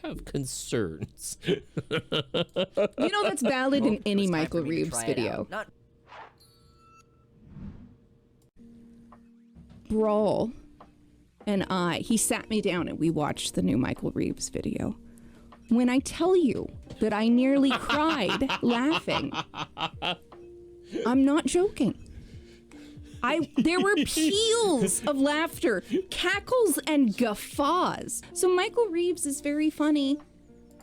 have concerns. You know, that's valid in any Michael Reeves video. Brawl and he sat me down and we watched the new Michael Reeves video. When I tell you that I nearly cried laughing, I'm not joking. There were peals of laughter, cackles and guffaws. So Michael Reeves is very funny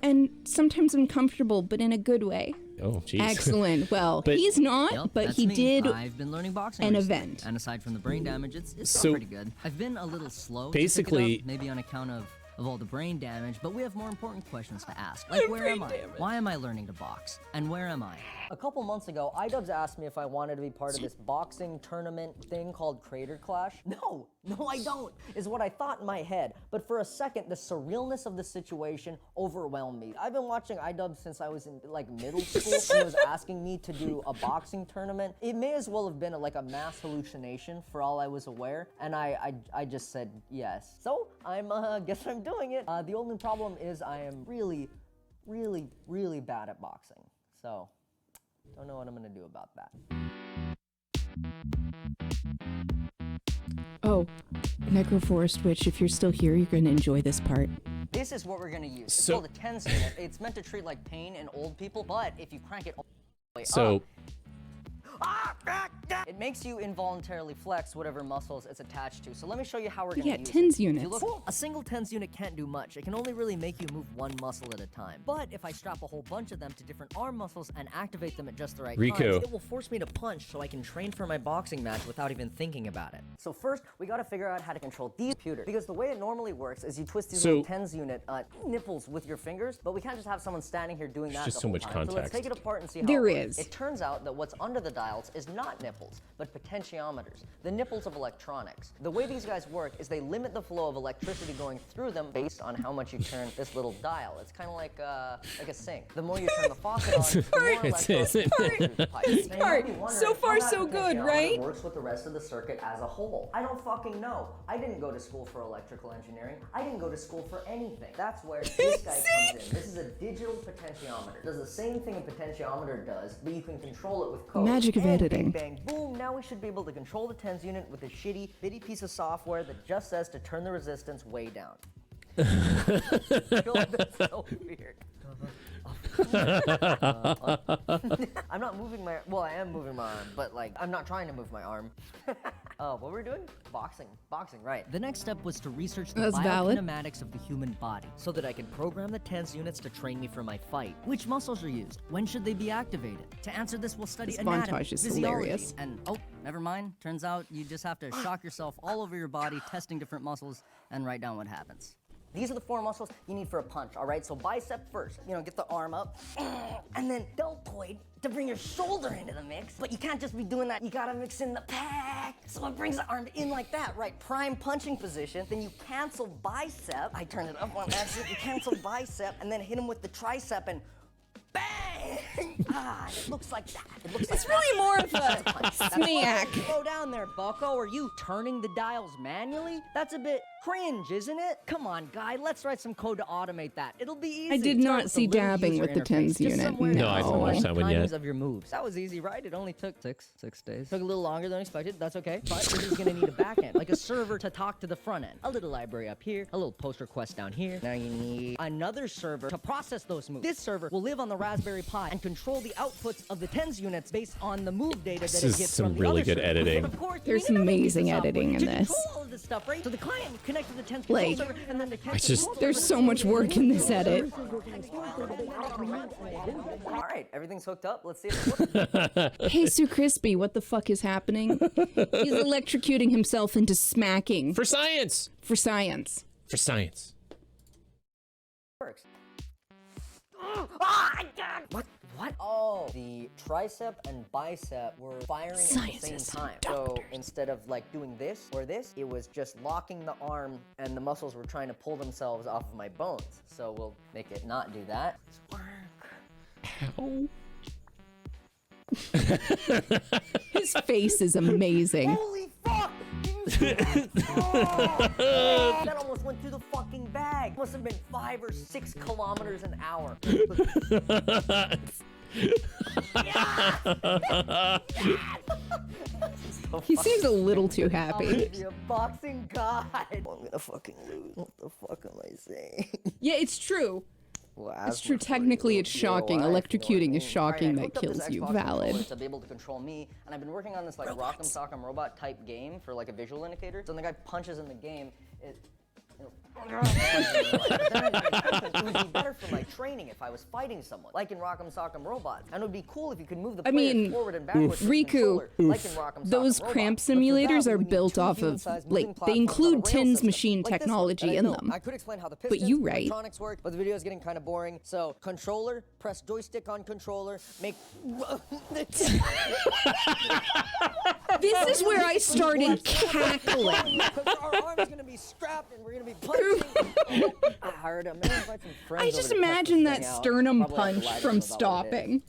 and sometimes uncomfortable, but in a good way. Oh, jeez. Excellent. Well, he's not, but he did I've been learning boxing an recently, event. and aside from the brain damage, it's So- still pretty good. I've been a little slow Basically- to pick it up, maybe on account of all the brain damage, but we have more important questions to ask. Like, where am I? Why am I learning to box? And where am I? A couple months ago, iDubbbz asked me if I wanted to be part of this boxing tournament thing called Crater Clash. No, I don't, is what I thought in my head. But for a second, the surrealness of the situation overwhelmed me. I've been watching iDubbbz since I was in like middle school, and he was asking me to do a boxing tournament. It may as well have been like a mass hallucination for all I was aware, and I just said yes. So guess I'm doing it. The only problem is I am really, really, really bad at boxing. So don't know what I'm gonna do about that. Oh, Necroforest Witch, if you're still here, you're gonna enjoy this part. This is what we're gonna use. It's called a TENS unit. It's meant to treat like pain in old people, but if you crank it all the way up, it makes you involuntarily flex whatever muscles it's attached to. So let me show you how we're gonna use it. TENS If you units. look, a single TENS unit can't do much. It can only really make you move one muscle at a time. But if I strap a whole bunch of them to different arm muscles and activate them at just the right times, it will force me to punch so I can train for my boxing match without even thinking about it. So first, we gotta figure out how to control these computers. Because the way it normally works is you twist these little TENS unit nipples with your fingers, but we can't just have someone standing here doing that just the so whole much time. context. So let's take it apart and see how There it works. is. It turns out that what's under the dials is not nipples, but potentiometers, the nipples of electronics. The way these guys work is they limit the flow of electricity going through them based on how much you turn this little dial. It's kind of like a sink. The more you turn the faucet on, the more electricity goes through the pipe. So far, so good, right? It works with the rest of the circuit as a whole. I don't fucking know. I didn't go to school for electrical engineering. I didn't go to school for anything. That's where this guy comes in. This is a digital potentiometer. It does the same thing a potentiometer does, but you can control it with code. Magic of editing. Bang, boom, now we should be able to control the TENS unit with a shitty, bitty piece of software that just says to turn the resistance way down. I feel like that's so weird. I'm not moving my, well, I am moving my arm, but like, I'm not trying to move my arm. What were we doing? Boxing, right. The next step was to research the That's valid. biokinematics of the human body so that I could program the TENS units to train me for my fight. Which muscles are used? When should they be activated? To answer this, we'll study This anatomy, montage is physiology, hilarious. and oh, never mind. Turns out you just have to shock yourself all over your body, testing different muscles, and write down what happens. These are the 4 muscles you need for a punch, all right? So bicep first, get the arm up, and then deltoid to bring your shoulder into the mix. But you can't just be doing that, you gotta mix in the pec. So it brings the arm in like that, right? Prime punching position, then you cancel bicep. I turn it up on accident, you cancel bicep, and then hit him with the tricep and bang! It looks like that. It's really more of a smack. Slow down there, bucko. Are you turning the dials manually? That's a bit cringe, isn't it? Come on, guy. Let's write some code to automate that. It'll be easy. I did Start not with see a little dabbing user with the interface, TENS just unit. somewhere No, I haven't watched that one yet. Of your moves. That was easy, right? It only took six days. Took a little longer than expected. That's okay. But this is gonna need a back end, like a server to talk to the front end. A little library up here, a little post request down here. Now you need another server to process those moves. This server will live on the Raspberry Pi and control the outputs of the TENS units based on the move data that it gets some from the really other good server. editing. But of course, you There's need another amazing piece of software editing in to this. control all of this stuff, right? So the client connects to the TENS Like, server, and then the there's so much work in this edit. All right, everything's hooked up. Let's see if it works. Hey, Sue Crispy, what the fuck is happening? He's electrocuting himself into smacking. For science! For science. For science. Works. What? Oh, the tricep and bicep were firing Science at the is same time. So instead of like doing this or this, it was just locking the arm and the muscles were trying to pull themselves off of my bones. So we'll make it not do that. Ow. His face is amazing. Holy fuck! That almost went through the fucking bag. Must have been 5 or 6 kilometers an hour. He seems a little too I'm happy. gonna be a boxing god. I'm gonna fucking lose. What the fuck am I saying? Yeah, it's true. Well, It's true. Technically, it's shocking. Electrocuting is shocking. That kills you. Valid. To be able to control me, and I've been working on this like Rock'em Sock'em Robot type game for like a visual indicator. So when the guy punches in the game, it would be better for my training if I was fighting someone, like in Rock'em Sock'em Robots. And it would be cool if you could move the player forward and backwards. with the Riku, controller, like in Rock'em Sock'em those Robots. cramp But for simulators that, are we need built two off of, human-sized like, moving they platforms on a include rail Tin's system, machine like this one. technology And I in know them. I could explain how the But pistons, you right. electronics work, but the video is getting kind of boring. So controller, press joystick on controller, make. This is where I started cackling. Because our arm's gonna be strapped and we're gonna be punching. I heard him. Invite some friends I over just to test imagine this that thing out. sternum Probably have to punch lie to from them about what it is. stopping.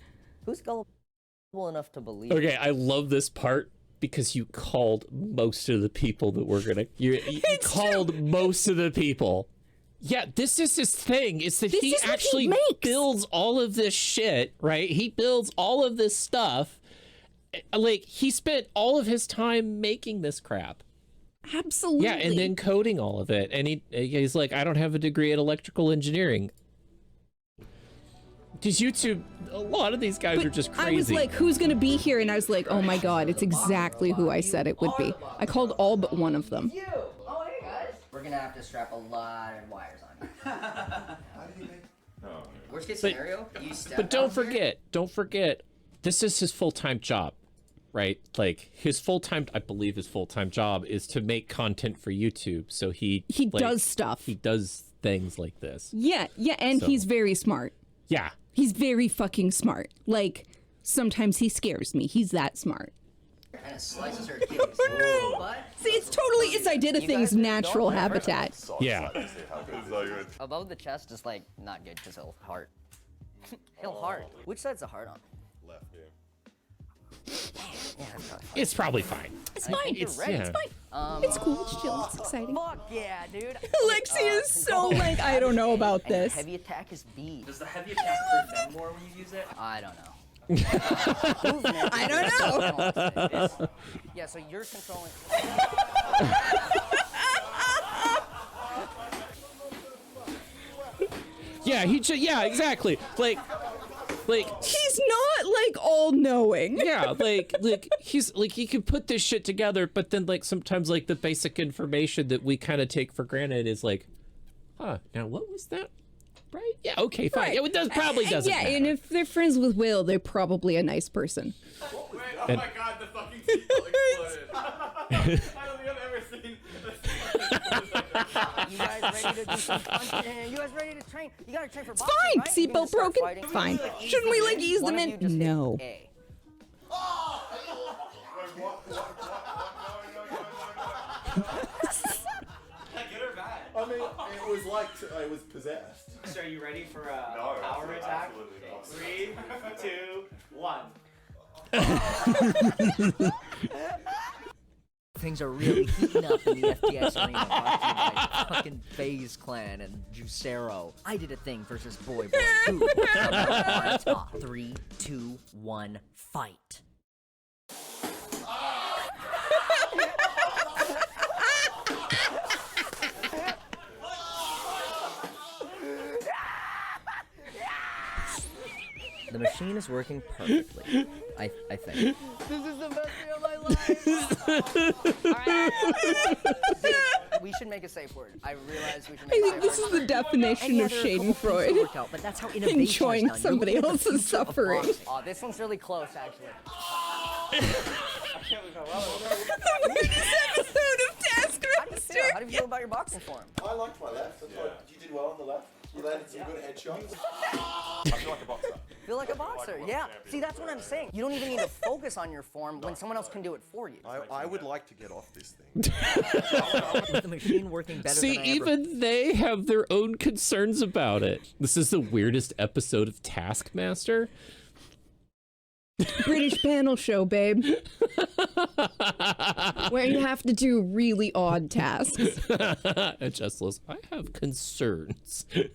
Who's gullible enough to believe? Okay, I love this part because you called most of the people that were gonna. You called most of the people. Yeah, this is his thing. Is that This he is what he actually makes. builds all of this shit, right? He builds all of this stuff. Like he spent all of his time making this crap. Absolutely. Yeah, and then coding all of it. And he's like, I don't have a degree in electrical engineering. Because YouTube, a lot of these guys are just crazy. I was like, who's gonna be here? And I was like, oh my god, it's exactly who I said it would be. I called all but one of them. You! Oh, hey guys! We're gonna have to strap a lot of wires on you. Worst case scenario, you step But don't down here. forget, this is his full-time job, right? Like his full-time, I believe his full-time job is to make content for YouTube. So he like, does stuff. He does things like this. Yeah, and So- he's very smart. Yeah. He's very fucking smart. Like, sometimes he scares me. He's that smart. And it slices her kidneys. But See, it's totally it's Ididithing's natural habitat. Yeah. above the chest is like not good because he'll heart. He'll heart. Which side's the heart on? Left, yeah. Yeah, that's probably fine. It's probably fine. It's I fine. think you're It's, ready. it's fine. It's cool. It's chill. It's exciting. Fuck yeah, dude. Lexi is so like, I don't know about And your this. heavy attack is B. Does the heavy attack hurt them more when you use it? I don't know. I don't know. Yeah, so you're controlling. Yeah, yeah, exactly. Like He's not like all knowing. yeah, like he's like he can put this shit together, but then like sometimes like the basic information that we kind of take for granted is like, huh, now what was that? Right? Yeah, okay, fine. Right. Yeah, it does probably doesn't Yeah, matter. and if they're friends with Will, they're probably a nice person. Oh my god, the fucking seatbelt exploded. I don't think I've ever seen You guys ready to do some punching? You guys ready to train? You gotta train for boxing, Fine. right? You can Seatbelt just start broken. fighting. Fine. Shouldn't we like ease One them of you in? just hit No. A. Good or bad? I mean, it was like I was possessed. So are you ready for a No, power attack? absolutely not. 3, 2, 1. Things are really heating up in the FTX arena. Brought to you by fucking FaZe Clan and Juicero. I did a thing versus Boy Boy. Who? On top. 3, 2, 1, fight. The machine is working perfectly. I think. This is the best day of my life. We should make a safe word. I realize we should I make a think safe this word. is the definition of Schadenfreude. But that's how innovation Enjoying is done. You somebody look at the else's future of suffering. boxing. Oh, this one's really close, actually. The weirdest episode of How do you Taskmaster. feel? How do you feel about your boxing form? I liked my left. I thought you did well on the left. You landed some good headshots. I feel like a boxer. Feel like a boxer, yeah. See, that's what I'm saying. You don't even need to focus on your form when someone else can do it for you. I would like to get off this thing. With the machine working better See, than I ever... even they have their own concerns about it. This is the weirdest episode of Taskmaster. British panel show, babe. Where you have to do really odd tasks. Just listen, I have concerns. You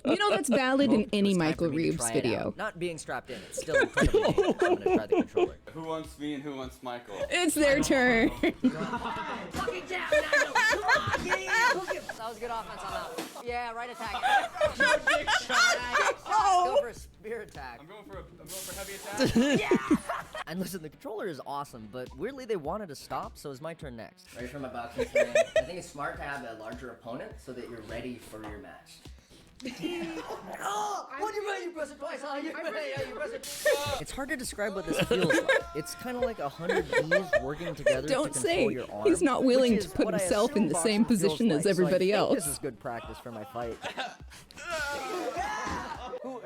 know that's valid in any It's time Michael for me to Reeves try it video. out. Not being strapped in, it's still incredibly dangerous. I'm gonna try the controller. Who wants me and who wants Michael? It's their turn. Fucking jab, Nigel! Come on! Yeah! That was good offense on that one. Yeah, right attack. No dick shot. Go for a spear attack. I'm going for heavy attack. And listen, the controller is awesome, but weirdly they wanted to stop, so it's my turn next. Ready for my boxing training? I think it's smart to have a larger opponent so that you're ready for your match. Oh, what do you mean you press it twice? Oh, you press it. It's hard to describe what this feels like. It's kind of like 100 bees working together Don't to say control your arm. he's not willing which to is put what I himself in assume the same boxing feels position as like, everybody so I think else. This is good practice for my fight. Who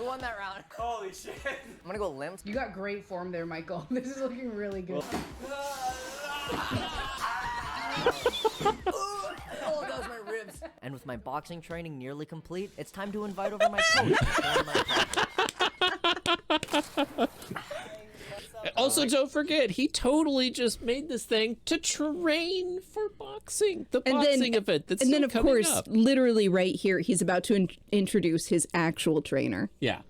won that round? Holy shit. I'm gonna go limp. You got great form there, Michael. This is looking really good. Oh, that was my ribs. And with my boxing training nearly complete, it's time to invite over my coach. Also, don't forget, he totally just made this thing to train for boxing, the boxing event that's and then still of coming course, up. literally right here, he's about to introduce his actual trainer. Yeah.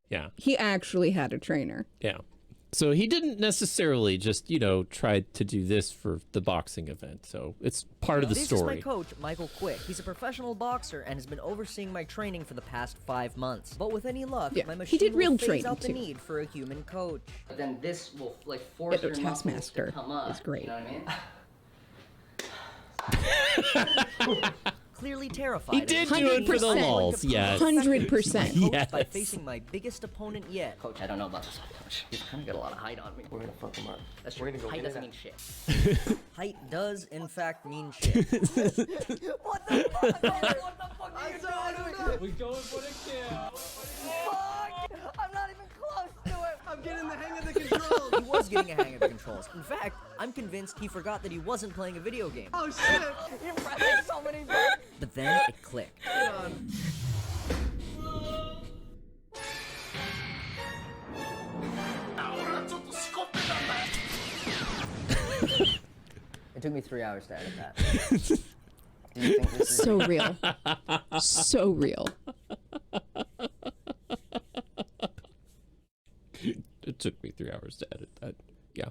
Yeah. He actually had a trainer. Yeah. So he didn't necessarily just, you know, try to do this for the boxing event. So it's part of the This story. is my coach, Michael Quick. He's a professional boxer and has been overseeing my training for the past 5 months. But with any luck, Yeah, my he machine did real will phase training, out the too. need for a human coach. But then this will like force Yeah, your muscles to Taskmaster come up. is great. You know what I mean? Clearly terrified. He did do it for the 100%. lulz, yes. 100%. Yes. By facing my biggest opponent yet. Coach, I don't know about this coach. He's kind of got a lot of height on me. We're gonna fuck him up. That's true. Height doesn't mean shit. Height does, in fact, mean shit. What the fuck? What the fuck are you doing? We going for the kill. Fuck! I'm not even close to it. I'm getting the hang of the controls. He was getting a hang of the controls. In fact, I'm convinced he forgot that he wasn't playing a video game. Oh shit. You're pressing so many buttons. But then it clicked. It took me 3 hours to edit that. Do you think this is So real. So real. It took me 3 hours to edit that. Yeah.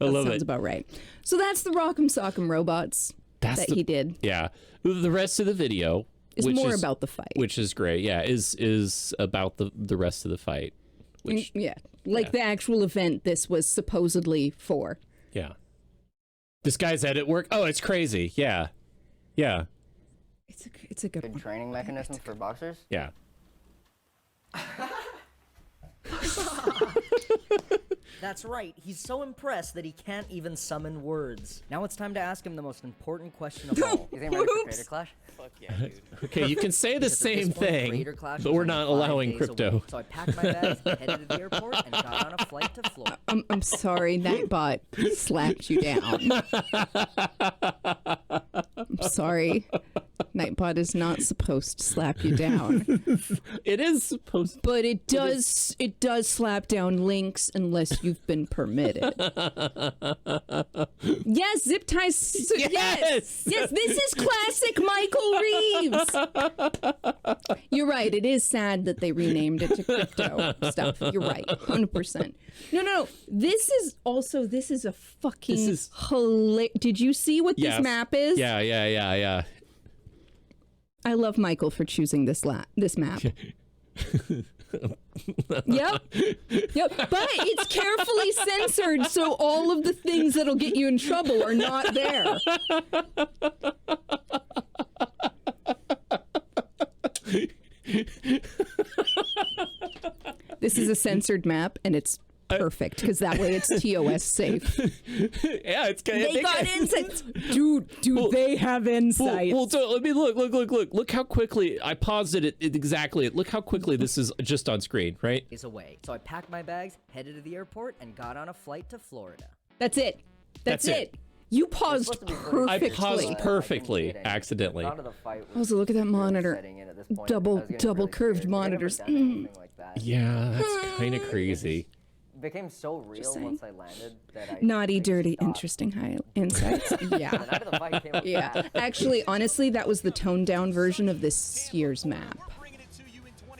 I That love sounds it. about right. So that's the Rock'em Sock'em Robots That's that the- he did. Yeah. The rest of the video It's which more is- about the fight. which is great. Yeah, is about the rest of the fight. Which Yeah. Like yeah. the actual event this was supposedly for. yeah. This guy's edit work. Oh, it's crazy. Yeah. Yeah. It's a good good one. training mechanism for boxers? Yeah. That's right, he's so impressed that he can't even summon words. Now it's time to ask him the most important question of all. You think I'm ready for Oops. Creator Clash? Fuck yeah, dude. Okay, you can say the Because at this same point, thing, Creator Clash but is we're only not 5 allowing days crypto. away. So I packed my bags, headed to the airport, and got on a flight to Florida. I'm sorry, Nightbot slapped you down. I'm sorry. Nightbot is not supposed to slap you down. It is supposed to. But it does slap down links unless you've been permitted. Yes, zip ties. Yes! Yes, this is classic Michael Reeves. You're right. It is sad that they renamed it to crypto stuff. You're right. 100%. No. This is a fucking This is- Did you see what Yes. this map is? Yeah. I love Michael for choosing this map. Yep. But it's carefully censored, so all of the things that'll get you in trouble are not there. This is a censored map, and it's perfect because that way it's TOS safe. Yeah, it's kind They got insights, dude. They have insights. Well, so let me look. Look how quickly I paused it exactly. Look how quickly this is just on screen, right? Is away. So I packed my bags, headed to the airport, and got on a flight to Florida. That's it. That's it. You paused supposed to be very I perfectly. paused perfectly, I didn't get any. accidentally. Gone to the fight with Also, look at that really monitor. setting in at this point. Double- I was getting double really curved scared. I've never monitors. done anything like that. Yeah, that's kind of crazy. It became so real saying. once I landed that I Naughty, dirty, stopped. interesting insights. Yeah. The night of the fight came up Yeah. fast. Actually, honestly, that was the toned down version of this year's map.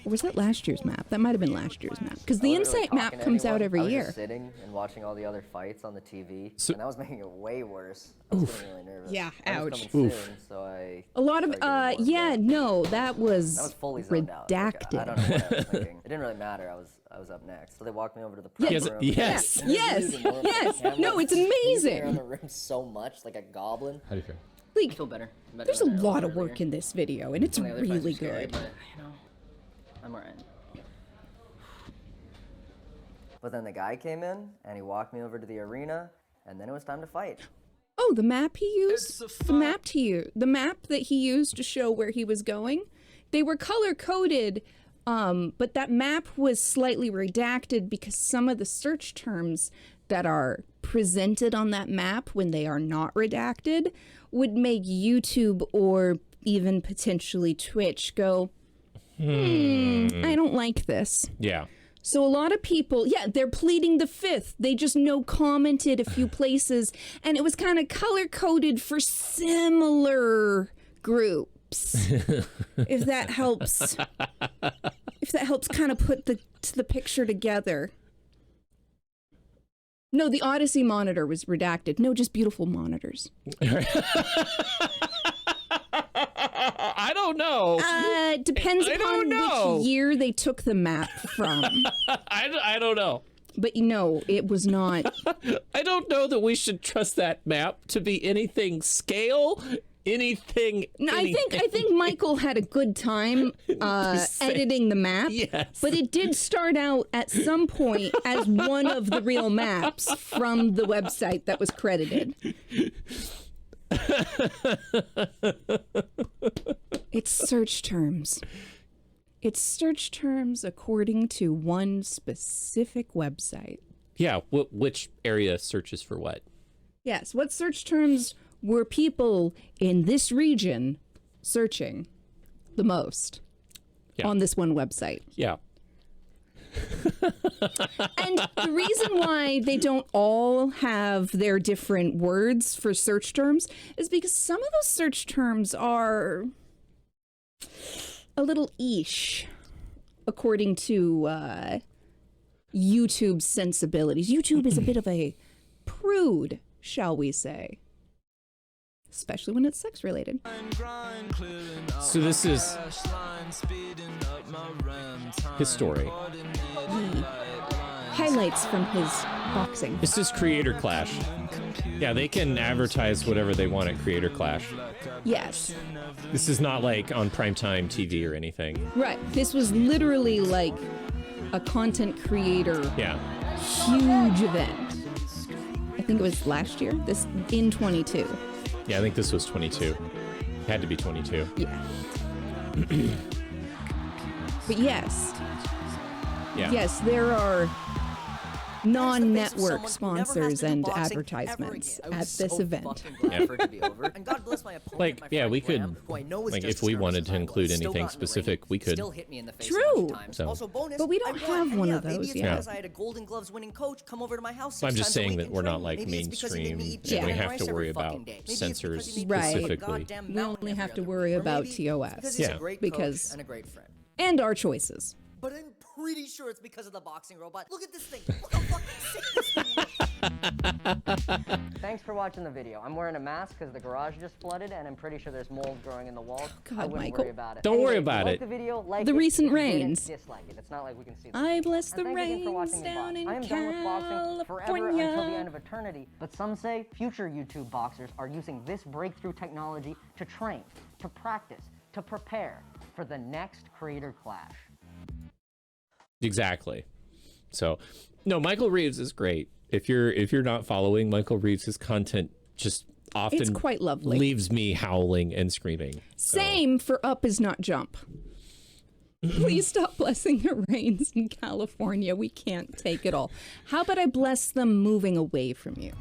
Or was that last year's map? That might have been last year's map. Because the I wasn't really Insight map talking to comes out anyone. every I was year. just sitting and watching all the other fights on the TV, So- and that was making it way worse. I was getting really nervous. Yeah, I was ouch. coming soon, so I A lot of, started getting more yeah, afraid. no, that I was was fully zoned out. Like, redacted. I don't know what I was thinking. It didn't really matter. I was up next. So they walked me over to the prep Yes, room. yes. And they Yes, used the normal yes. camera No, it's to sneak amazing. around the room so much, like a goblin. How do you feel? Like, feel better. there's a lot of work in this video, and it's Some of the other fights really are scary, good. but, you know, I'm alright. But then the guy came in and he walked me over to the arena, and then it was time to fight. Oh, the map he used? The map that he used to show where he was going? They were color-coded, but that map was slightly redacted because some of the search terms that are presented on that map when they are not redacted would make YouTube or even potentially Twitch go, I don't like this. Yeah. So a lot of people, yeah, they're pleading the fifth. They just commented a few places, and it was kind of color-coded for similar groups. If that helps kind of put the picture together. No, the Odyssey monitor was redacted. No, just beautiful monitors. I don't know. Depends I don't upon know. which year they took the map from. I don't know. But it was not. I don't know that we should trust that map to be anything scale, anything. No, I think Michael had a good time editing the map. Yes. But it did start out at some point as one of the real maps from the website that was credited. It's search terms. It's search terms according to one specific website. Yeah. Which area searches for what? Yes, what search terms were people in this region searching the most on this one website? Yeah. And the reason why they don't all have their different words for search terms is because some of those search terms are a little ish, according to YouTube's sensibilities. YouTube is a bit of a prude, shall we say. Especially when it's sex related. So this is his story. Highlights from his boxing. This is Creator Clash. Yeah, they can advertise whatever they want at Creator Clash. Yes. This is not like on primetime TV or anything. Right. This was literally like a content creator Yeah. huge event. I think it was last year. This in 22. Yeah, I think this was 22. Had to be 22. Yeah. But yes. Yeah. Yes, there are non-network Someone who never has sponsors to do and boxing ever advertisements again. I at was this so event. fucking glad for it to be over. And God bless my opponent, Like, my yeah, friend we could, Graham, who I know is like, just if we as nervous wanted as to I was. include Still anything got in the ring, specific, we could. Still hit me in the face True. a bunch of times. So- Also, bonus, But we don't I have won. one And of maybe those it's yet. because I had a Golden Gloves winning coach come over to my house. I'm 6 just times a saying week that and we're train not me. like Maybe it's because he mainstream made me eat and chicken we and have rice to every worry fucking about day. Maybe it's censors because he made Right. me eat a specifically. goddamn We mountain only every have to other worry week. Or about maybe TOS. it's because he's Yeah. a great Because- coach and a great friend. And our choices. But I'm pretty sure it's because of the boxing robot. Look at this thing. Look how fucking sick this thing is. Thanks for watching the video. I'm wearing a mask because the garage just flooded, and I'm pretty sure there's mold growing in the walls. God, I wouldn't Michael. worry about it. Don't worry Anyway, if you about like it. The video, like The it. recent If you didn't, rains. dislike it. It's not like we can see. I bless the and thank you again for watching rains me down box. in I am done with boxing forever until the California. end of eternity. But some say future YouTube boxers are using this breakthrough technology to train, to practice, to prepare for the next Creator Clash. Exactly. So, no, Michael Reeves is great. If you're not following Michael Reeves' content, just often It's quite lovely. leaves me howling and screaming. So, Same for Up Is Not Jump. Please stop blessing the rains in California. We can't take it all. How about I bless them moving away from you?